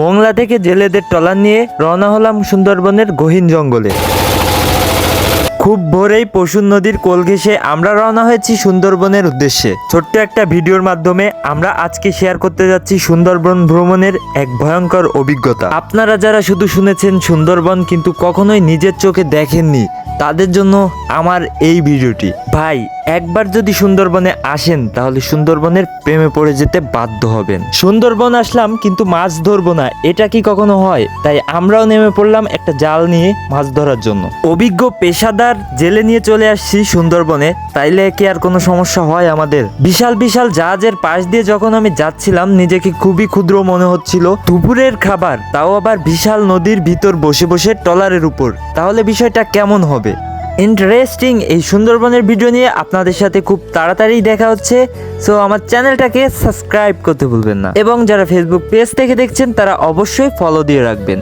মোংলা থেকে জেলেদের ট্রলার নিয়ে রওনা হলাম সুন্দরবনের গহীন জঙ্গলে। খুব ভোরেই পশুর নদীর কোল ঘেঁষে আমরা রওনা হয়েছি সুন্দরবনের উদ্দেশ্যে। ছোট্ট একটা ভিডিওর মাধ্যমে আমরা আজকে শেয়ার করতে যাচ্ছি সুন্দরবন ভ্রমণের এক ভয়ঙ্কর অভিজ্ঞতা। আপনারা যারা শুধু শুনেছেন সুন্দরবন কিন্তু কখনোই নিজের চোখে দেখেননি, তাদের জন্য আমার এই ভিডিওটি। ভাই, একবার যদি সুন্দরবনে আসেন তাহলে সুন্দরবনের প্রেমে পড়ে যেতে বাধ্য হবেন। সুন্দরবন আসলাম কিন্তু মাছ ধরবো না, এটা কি কখনো হয়? তাই আমরাও নেমে পড়লাম একটা জাল নিয়ে মাছ ধরার জন্য। অভিজ্ঞ পেশাদার জেলে নিয়ে চলে আসছি সুন্দরবনে, তাইলে কি আর কোনো সমস্যা হয় আমাদের? বিশাল বিশাল জাহাজের পাশ দিয়ে যখন আমি যাচ্ছিলাম নিজেকে খুবই ক্ষুদ্র মনে হচ্ছিল। দুপুরের খাবার, তাও আবার বিশাল নদীর ভিতর বসে বসে ট্রলারের উপর, তাহলে বিষয়টা কেমন হবে? ইন্টারেস্টিং এই সুন্দরবনের ভিডিও নিয়ে আপনাদের সাথে খুব তাড়াতাড়ি দেখা হচ্ছে। সো আমার চ্যানেলটাকে সাবস্ক্রাইব করতে ভুলবেন না, এবং যারা ফেসবুক পেজ থেকে দেখছেন তারা অবশ্যই ফলো দিয়ে রাখবেন।